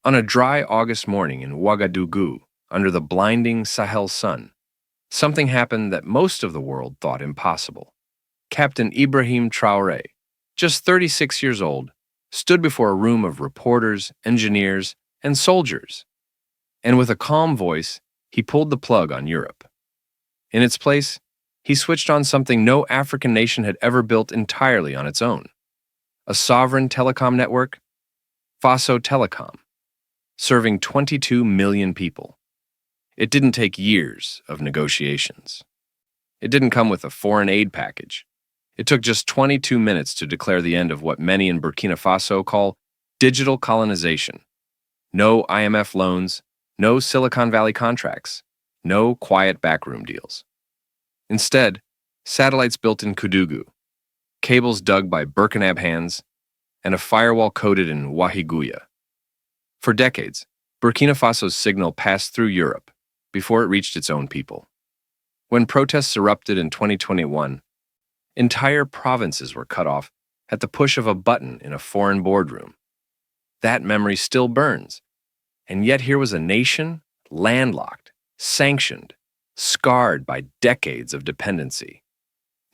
On a dry August morning in Ouagadougou, under the blinding Sahel sun, something happened that most of the world thought impossible. Captain Ibrahim Traoré, just 36 years old, stood before a room of reporters, engineers, and soldiers. And with a calm voice, he pulled the plug on Europe. In its place, he switched on something no African nation had ever built entirely on its own. A sovereign telecom network, Faso Telecom, serving 22 million people. It didn't take years of negotiations. It didn't come with a foreign aid package. It took just 22 minutes to declare the end of what many in Burkina Faso call digital colonization. No IMF loans, no Silicon Valley contracts, no quiet backroom deals. Instead, satellites built in Koudougou, cables dug by Burkinabé hands, and a firewall coded in Ouahigouya. For decades, Burkina Faso's signal passed through Europe before it reached its own people. When protests erupted in 2021, entire provinces were cut off at the push of a button in a foreign boardroom. That memory still burns, and yet here was a nation landlocked, sanctioned, scarred by decades of dependency,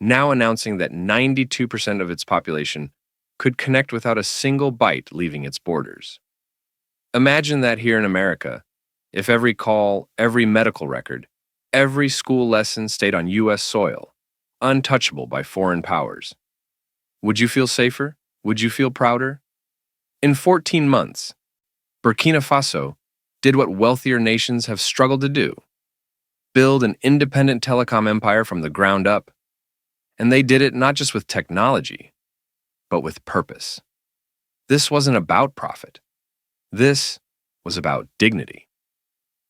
now announcing that 92% of its population could connect without a single byte leaving its borders. Imagine that here in America, if every call, every medical record, every school lesson stayed on U.S. soil, untouchable by foreign powers. Would you feel safer? Would you feel prouder? In 14 months, Burkina Faso did what wealthier nations have struggled to do: build an independent telecom empire from the ground up. And they did it not just with technology, but with purpose. This wasn't about profit. This was about dignity.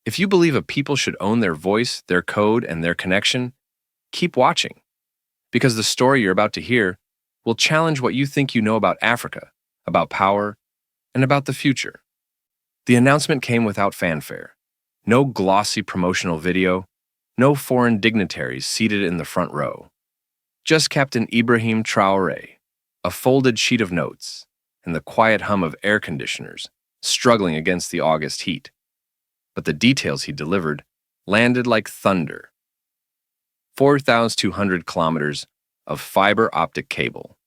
If you believe a people should own their voice, their code, and their connection, keep watching, because the story you're about to hear will challenge what you think you know about Africa, about power, and about the future. The announcement came without fanfare. No glossy promotional video, no foreign dignitaries seated in the front row. Just Captain Ibrahim Traoré, a folded sheet of notes, and the quiet hum of air conditioners struggling against the August heat. But the details he delivered landed like thunder. 4,200 kilometers of fiber optic cable,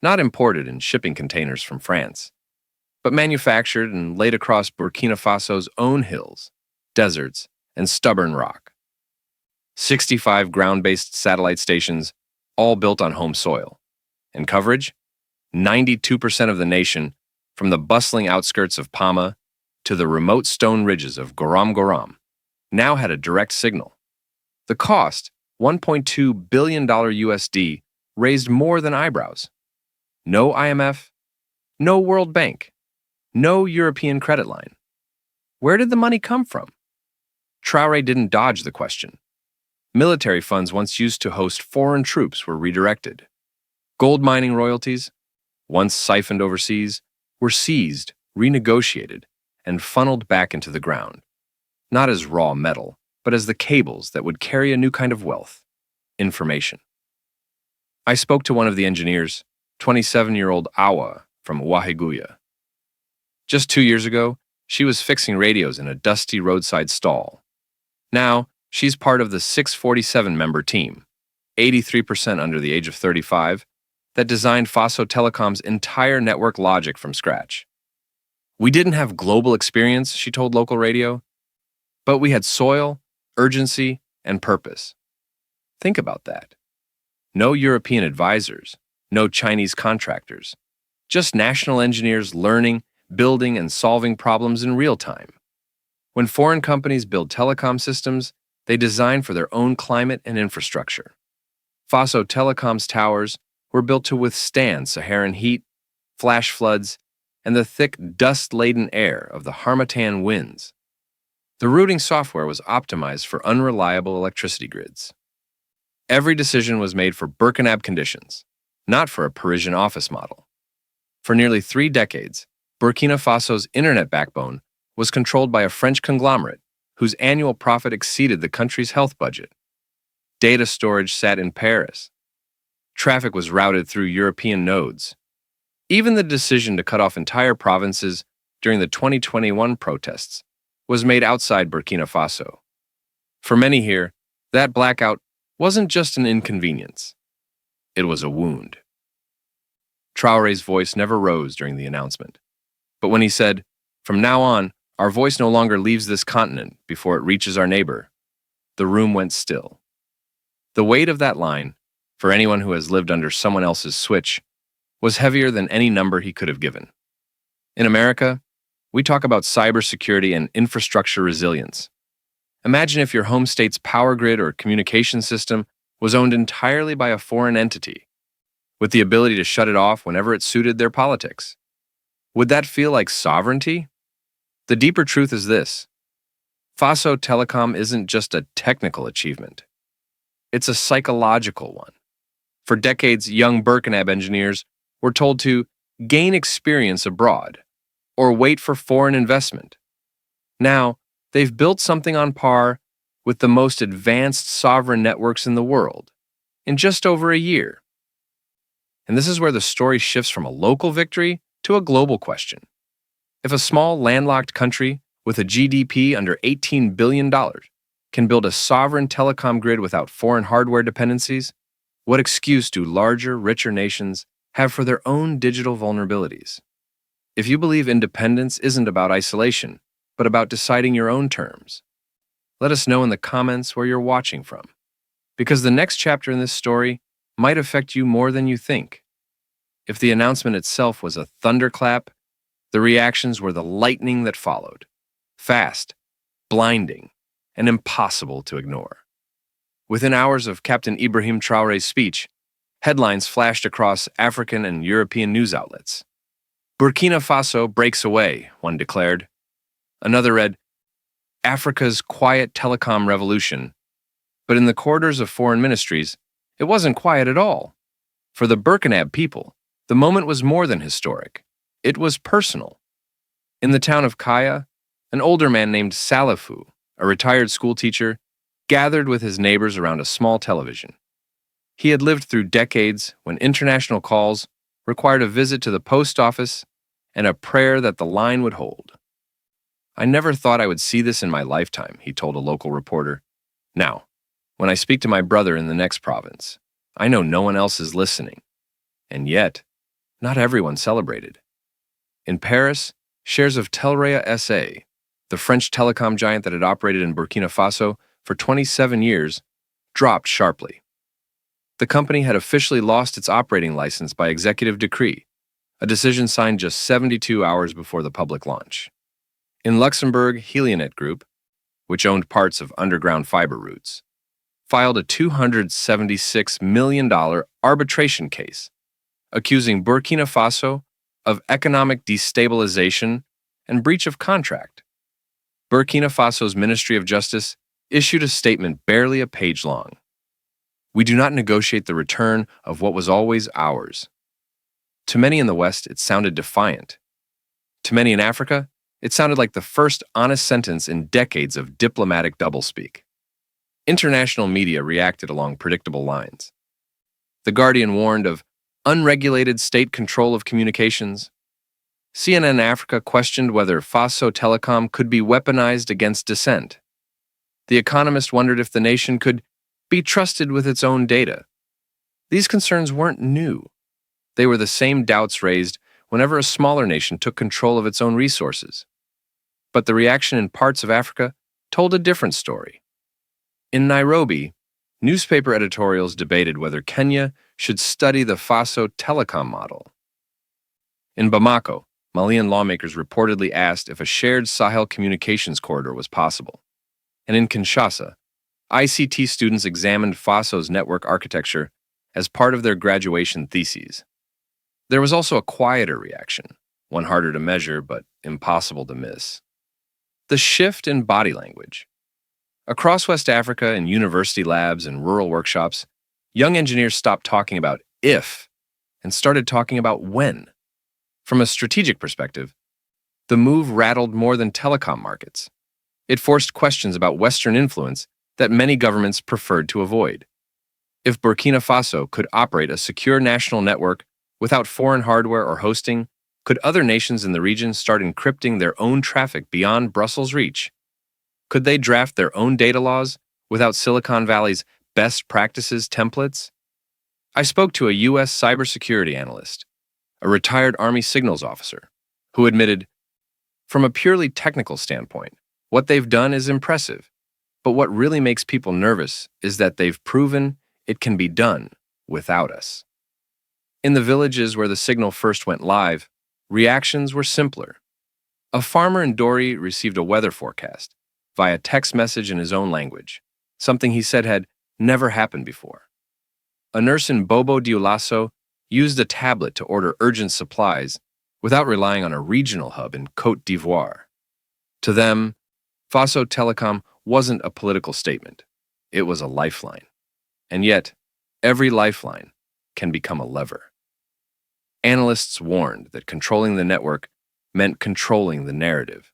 not imported in shipping containers from France, but manufactured and laid across Burkina Faso's own hills, deserts, and stubborn rock. 65 ground-based satellite stations, all built on home soil. And coverage? 92% of the nation, from the bustling outskirts of Pama to the remote stone ridges of Goram, now had a direct signal. The cost, $1.2 billion USD, raised more than eyebrows. No IMF, no World Bank, no European credit line. Where did the money come from? Traoré didn't dodge the question. Military funds once used to host foreign troops were redirected. Gold mining royalties, once siphoned overseas, were seized, renegotiated, and funneled back into the ground, not as raw metal, but as the cables that would carry a new kind of wealth: information. I spoke to one of the engineers, 27-year-old Awa from Ouahigouya. Just 2 years ago, she was fixing radios in a dusty roadside stall. Now, she's part of the 647-member team, 83% under the age of 35, that designed Faso Telecom's entire network logic from scratch. We didn't have global experience, she told local radio, but we had soil, urgency, and purpose. Think about that. No European advisors, no Chinese contractors, just national engineers learning, building, and solving problems in real time. When foreign companies build telecom systems, they design for their own climate and infrastructure. Faso Telecom's towers were built to withstand Saharan heat, flash floods, and the thick, dust-laden air of the Harmattan winds. The routing software was optimized for unreliable electricity grids. Every decision was made for Burkinabé conditions, not for a Parisian office model. For nearly 3 decades, Burkina Faso's internet backbone was controlled by a French conglomerate whose annual profit exceeded the country's health budget. Data storage sat in Paris. Traffic was routed through European nodes. Even the decision to cut off entire provinces during the 2021 protests was made outside Burkina Faso. For many here, that blackout wasn't just an inconvenience. It was a wound. Traoré's voice never rose during the announcement. But when he said, "From now on, our voice no longer leaves this continent before it reaches our neighbor," the room went still. The weight of that line, for anyone who has lived under someone else's switch, was heavier than any number he could have given. In America, we talk about cybersecurity and infrastructure resilience. Imagine if your home state's power grid or communication system was owned entirely by a foreign entity, with the ability to shut it off whenever it suited their politics. Would that feel like sovereignty? The deeper truth is this: Faso Telecom isn't just a technical achievement. It's a psychological one. For decades, young Burkinabé engineers were told to gain experience abroad or wait for foreign investment. Now, they've built something on par with the most advanced sovereign networks in the world in just over a year. And this is where the story shifts from a local victory to a global question. If a small landlocked country with a GDP under $18 billion can build a sovereign telecom grid without foreign hardware dependencies, what excuse do larger, richer nations have for their own digital vulnerabilities? If you believe independence isn't about isolation, but about deciding your own terms, let us know in the comments where you're watching from, because the next chapter in this story might affect you more than you think. If the announcement itself was a thunderclap, the reactions were the lightning that followed. Fast, blinding, and impossible to ignore. Within hours of Captain Ibrahim Traoré's speech, headlines flashed across African and European news outlets. "Burkina Faso breaks away," one declared. Another read, "Africa's quiet telecom revolution." But in the corridors of foreign ministries, it wasn't quiet at all. For the Burkinabé people, the moment was more than historic. It was personal. In the town of Kaya, an older man named Salifu, a retired schoolteacher, gathered with his neighbors around a small television. He had lived through decades when international calls required a visit to the post office and a prayer that the line would hold. "I never thought I would see this in my lifetime," he told a local reporter. "Now, when I speak to my brother in the next province, I know no one else is listening." And yet, not everyone celebrated. In Paris, shares of Telrea SA, the French telecom giant that had operated in Burkina Faso for 27 years, dropped sharply. The company had officially lost its operating license by executive decree, a decision signed just 72 hours before the public launch. In Luxembourg, Helionet Group, which owned parts of underground fiber routes, filed a $276 million arbitration case, accusing Burkina Faso of economic destabilization and breach of contract. Burkina Faso's Ministry of Justice issued a statement barely a page long. "We do not negotiate the return of what was always ours." To many in the West, it sounded defiant. To many in Africa, it sounded like the first honest sentence in decades of diplomatic doublespeak. International media reacted along predictable lines. The Guardian warned of unregulated state control of communications. CNN Africa questioned whether Faso Telecom could be weaponized against dissent. The Economist wondered if the nation could be trusted with its own data. These concerns weren't new. They were the same doubts raised whenever a smaller nation took control of its own resources. But the reaction in parts of Africa told a different story. In Nairobi, newspaper editorials debated whether Kenya should study the Faso Telecom model. In Bamako, Malian lawmakers reportedly asked if a shared Sahel communications corridor was possible. And in Kinshasa, ICT students examined Faso's network architecture as part of their graduation theses. There was also a quieter reaction, one harder to measure but impossible to miss. The shift in body language. Across West Africa, in university labs and rural workshops, young engineers stopped talking about if and started talking about when. From a strategic perspective, the move rattled more than telecom markets. It forced questions about Western influence that many governments preferred to avoid. If Burkina Faso could operate a secure national network without foreign hardware or hosting, Could other nations in the region start encrypting their own traffic beyond Brussels' reach? Could they draft their own data laws without Silicon Valley's best practices templates? I spoke to a U.S. cybersecurity analyst, a retired Army signals officer, who admitted, from a purely technical standpoint, what they've done is impressive, but what really makes people nervous is that they've proven it can be done without us. In the villages where the signal first went live, reactions were simpler. A farmer in Dori received a weather forecast via text message in his own language, something he said had never happened before. A nurse in Bobo Dioulasso used a tablet to order urgent supplies without relying on a regional hub in Côte d'Ivoire. To them, Faso Telecom wasn't a political statement. It was a lifeline. And yet, every lifeline can become a lever. Analysts warned that controlling the network meant controlling the narrative.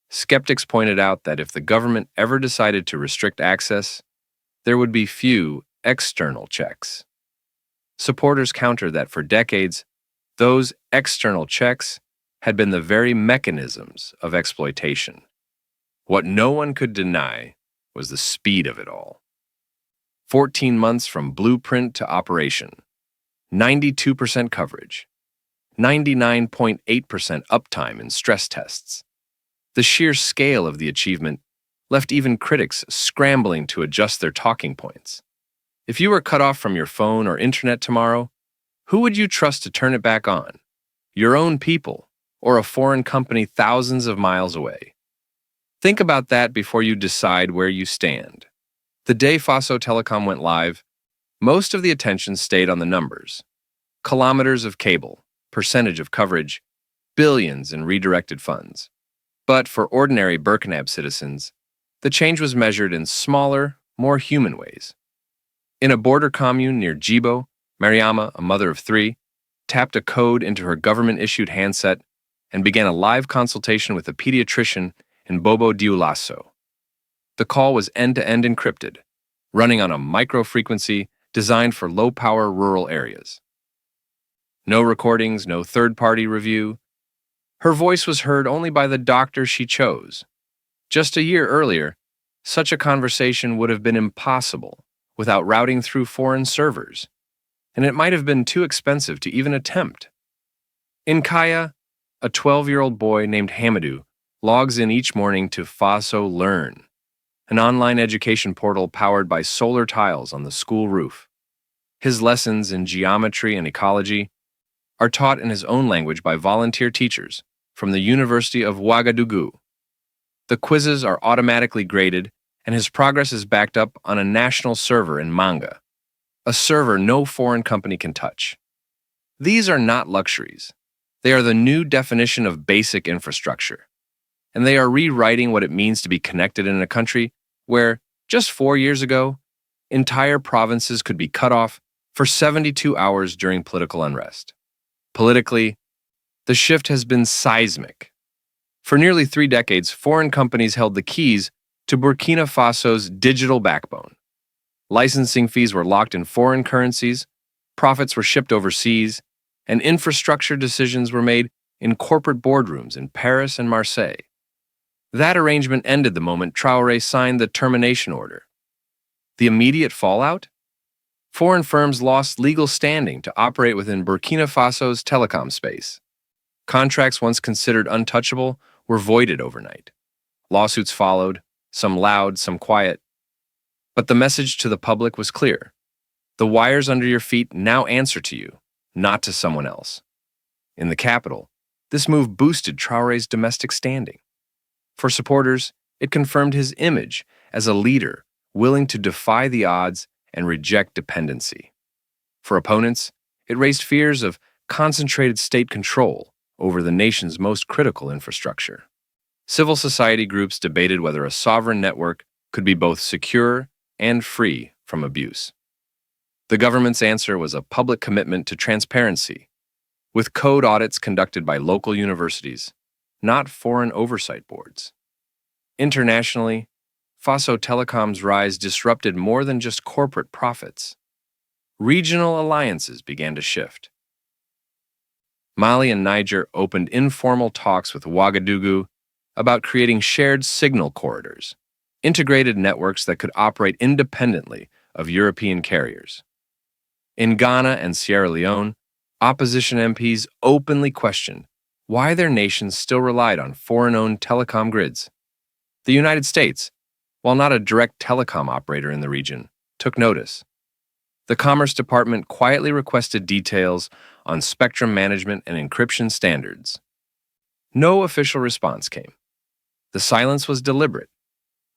Skeptics pointed out that if the government ever decided to restrict access, there would be few external checks. Supporters countered that for decades, those external checks had been the very mechanisms of exploitation. What no one could deny was the speed of it all. 14 months from blueprint to operation, 92% coverage, 99.8% uptime in stress tests. The sheer scale of the achievement left even critics scrambling to adjust their talking points. If you were cut off from your phone or internet tomorrow, who would you trust to turn it back on? Your own people or a foreign company thousands of miles away? Think about that before you decide where you stand. The day Faso Telecom went live, most of the attention stayed on the numbers. Kilometers of cable, percentage of coverage, billions in redirected funds. But for ordinary Burkinabé citizens, the change was measured in smaller, more human ways. In a border commune near Djibo, Mariama, a mother of 3, tapped a code into her government-issued handset and began a live consultation with a pediatrician in Bobo Dioulasso. The call was end-to-end encrypted, running on a micro-frequency designed for low-power rural areas. No recordings, no third-party review. Her voice was heard only by the doctor she chose. Just a year earlier, such a conversation would have been impossible without routing through foreign servers, and it might have been too expensive to even attempt. In Kaya, a 12-year-old boy named Hamadou logs in each morning to Faso Learn, an online education portal powered by solar tiles on the school roof. His lessons in geometry and ecology are taught in his own language by volunteer teachers from the University of Ouagadougou. The quizzes are automatically graded, and his progress is backed up on a national server in Manga, a server no foreign company can touch. These are not luxuries. They are the new definition of basic infrastructure, and they are rewriting what it means to be connected in a country where, just 4 years ago, entire provinces could be cut off for 72 hours during political unrest. Politically, the shift has been seismic. For nearly 3 decades, foreign companies held the keys to Burkina Faso's digital backbone. Licensing fees were locked in foreign currencies, profits were shipped overseas, and infrastructure decisions were made in corporate boardrooms in Paris and Marseille. That arrangement ended the moment Traoré signed the termination order. The immediate fallout? Foreign firms lost legal standing to operate within Burkina Faso's telecom space. Contracts once considered untouchable were voided overnight. Lawsuits followed, some loud, some quiet. But the message to the public was clear. The wires under your feet now answer to you, not to someone else. In the capital, this move boosted Traoré's domestic standing. For supporters, it confirmed his image as a leader willing to defy the odds and reject dependency. For opponents, it raised fears of concentrated state control over the nation's most critical infrastructure. Civil society groups debated whether a sovereign network could be both secure and free from abuse. The government's answer was a public commitment to transparency, with code audits conducted by local universities, not foreign oversight boards. Internationally, Faso Telecom's rise disrupted more than just corporate profits. Regional alliances began to shift. Mali and Niger opened informal talks with Ouagadougou about creating shared signal corridors, integrated networks that could operate independently of European carriers. In Ghana and Sierra Leone, opposition MPs openly questioned why their nations still relied on foreign-owned telecom grids. The United States, while not a direct telecom operator in the region, took notice. The Commerce Department quietly requested details on spectrum management and encryption standards. No official response came. The silence was deliberate,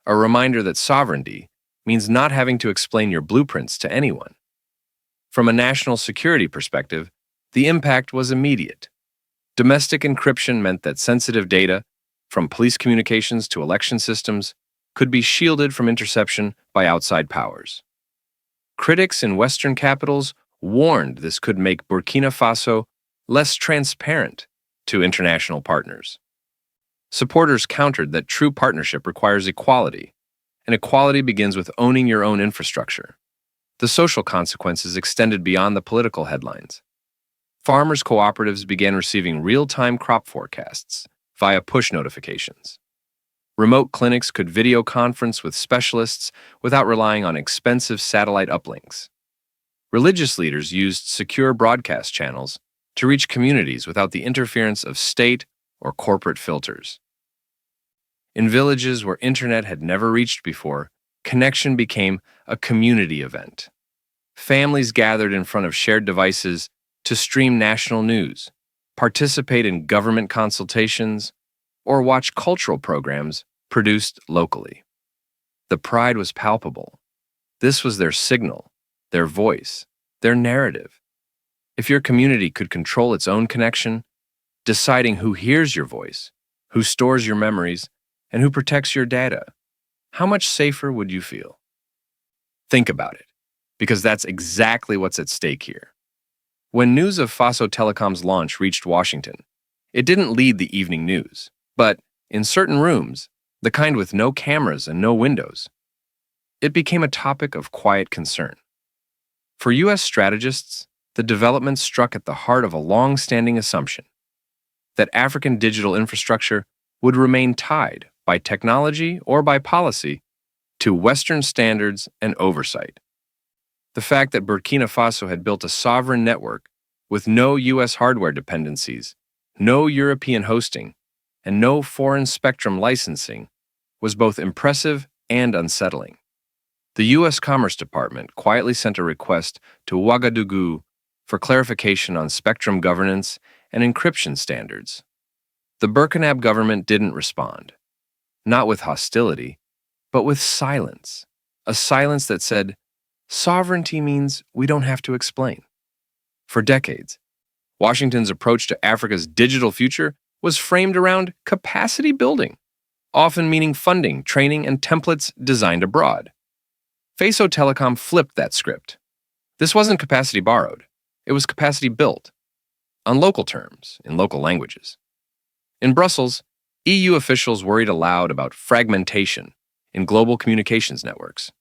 a reminder that sovereignty means not having to explain your blueprints to anyone. From a national security perspective, the impact was immediate. Domestic encryption meant that sensitive data, from police communications to election systems, could be shielded from interception by outside powers. Critics in Western capitals warned this could make Burkina Faso less transparent to international partners. Supporters countered that true partnership requires equality, and equality begins with owning your own infrastructure. The social consequences extended beyond the political headlines. Farmers' cooperatives began receiving real-time crop forecasts via push notifications. Remote clinics could video conference with specialists without relying on expensive satellite uplinks. Religious leaders used secure broadcast channels to reach communities without the interference of state or corporate filters. In villages where internet had never reached before, connection became a community event. Families gathered in front of shared devices to stream national news, participate in government consultations, or watch cultural programs produced locally. The pride was palpable. This was their signal, their voice, their narrative. If your community could control its own connection, deciding who hears your voice, who stores your memories, and who protects your data, how much safer would you feel? Think about it, because that's exactly what's at stake here. When news of Faso Telecom's launch reached Washington, it didn't lead the evening news, but in certain rooms, the kind with no cameras and no windows, it became a topic of quiet concern. For U.S. strategists, the development struck at the heart of a long-standing assumption that African digital infrastructure would remain tied by technology or by policy to Western standards and oversight. The fact that Burkina Faso had built a sovereign network with no U.S. hardware dependencies, no European hosting, and no foreign spectrum licensing was both impressive and unsettling. The U.S. Commerce Department quietly sent a request to Ouagadougou for clarification on spectrum governance and encryption standards. The Burkinabé government didn't respond, not with hostility, but with silence, a silence that said, sovereignty means we don't have to explain. For decades, Washington's approach to Africa's digital future was framed around capacity building, often meaning funding, training, and templates designed abroad. Faso Telecom flipped that script. This wasn't capacity borrowed, it was capacity built, on local terms, in local languages. In Brussels, EU officials worried aloud about fragmentation in global communications networks.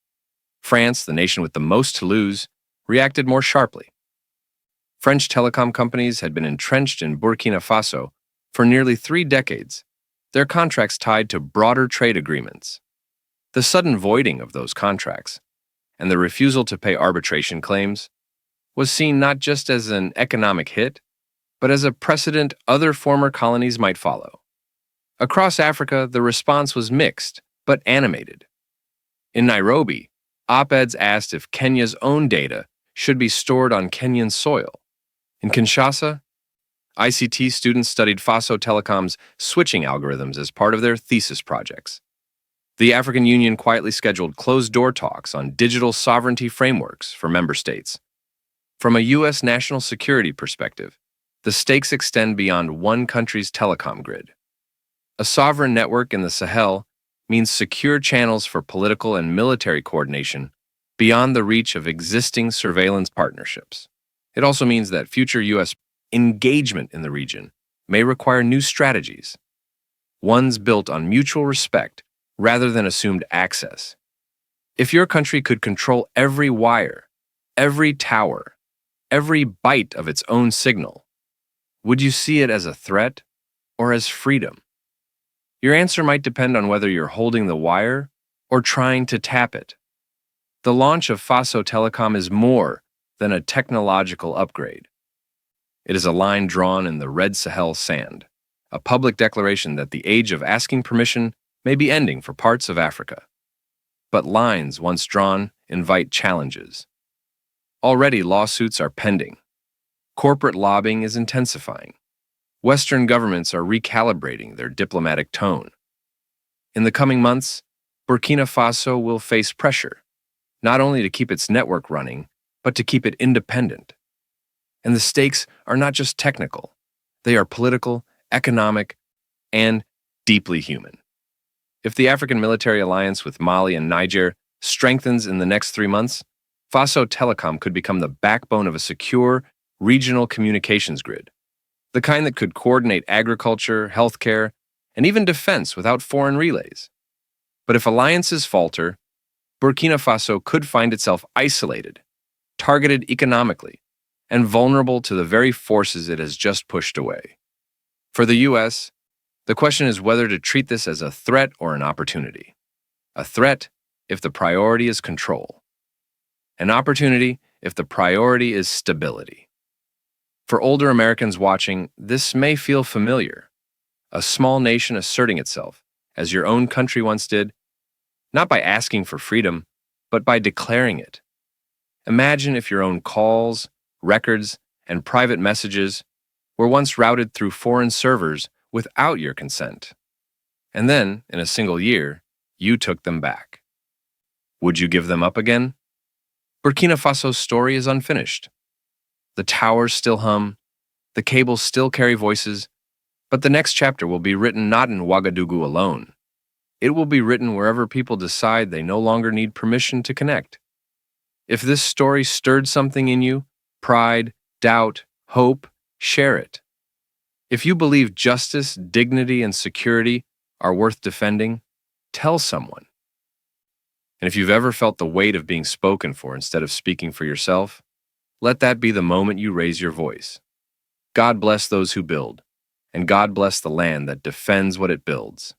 France, the nation with the most to lose, reacted more sharply. French telecom companies had been entrenched in Burkina Faso for nearly 3 decades, their contracts tied to broader trade agreements. The sudden voiding of those contracts and the refusal to pay arbitration claims was seen not just as an economic hit, but as a precedent other former colonies might follow. Across Africa, the response was mixed, but animated. In Nairobi, op-eds asked if Kenya's own data should be stored on Kenyan soil. In Kinshasa, ICT students studied Faso Telecom's switching algorithms as part of their thesis projects. The African Union quietly scheduled closed-door talks on digital sovereignty frameworks for member states. From a U.S. national security perspective, the stakes extend beyond one country's telecom grid. A sovereign network in the Sahel means secure channels for political and military coordination beyond the reach of existing surveillance partnerships. It also means that future U.S. engagement in the region may require new strategies, ones built on mutual respect rather than assumed access. If your country could control every wire, every tower, every byte of its own signal, Would you see it as a threat or as freedom? Your answer might depend on whether you're holding the wire or trying to tap it. The launch of Faso Telecom is more than a technological upgrade. It is a line drawn in the red Sahel sand, a public declaration that the age of asking permission may be ending for parts of Africa. But lines once drawn invite challenges. Already lawsuits are pending. Corporate lobbying is intensifying. Western governments are recalibrating their diplomatic tone. In the coming months, Burkina Faso will face pressure, not only to keep its network running, but to keep it independent. And the stakes are not just technical, they are political, economic, and deeply human. If the African military alliance with Mali and Niger strengthens in the next 3 months, Faso Telecom could become the backbone of a secure, regional communications grid, the kind that could coordinate agriculture, healthcare, and even defense without foreign relays. But if alliances falter, Burkina Faso could find itself isolated, targeted economically, and vulnerable to the very forces it has just pushed away. For the U.S., the question is whether to treat this as a threat or an opportunity. A threat if the priority is control. An opportunity if the priority is stability. For older Americans watching, this may feel familiar. A small nation asserting itself, as your own country once did, not by asking for freedom, but by declaring it. Imagine if your own calls, records, and private messages were once routed through foreign servers without your consent. And then, in a single year, you took them back. Would you give them up again? Burkina Faso's story is unfinished. The towers still hum, the cables still carry voices, but the next chapter will be written not in Ouagadougou alone. It will be written wherever people decide they no longer need permission to connect. If this story stirred something in you, pride, doubt, hope, share it. If you believe justice, dignity, and security are worth defending, tell someone. And if you've ever felt the weight of being spoken for instead of speaking for yourself, let that be the moment you raise your voice. God bless those who build, and God bless the land that defends what it builds.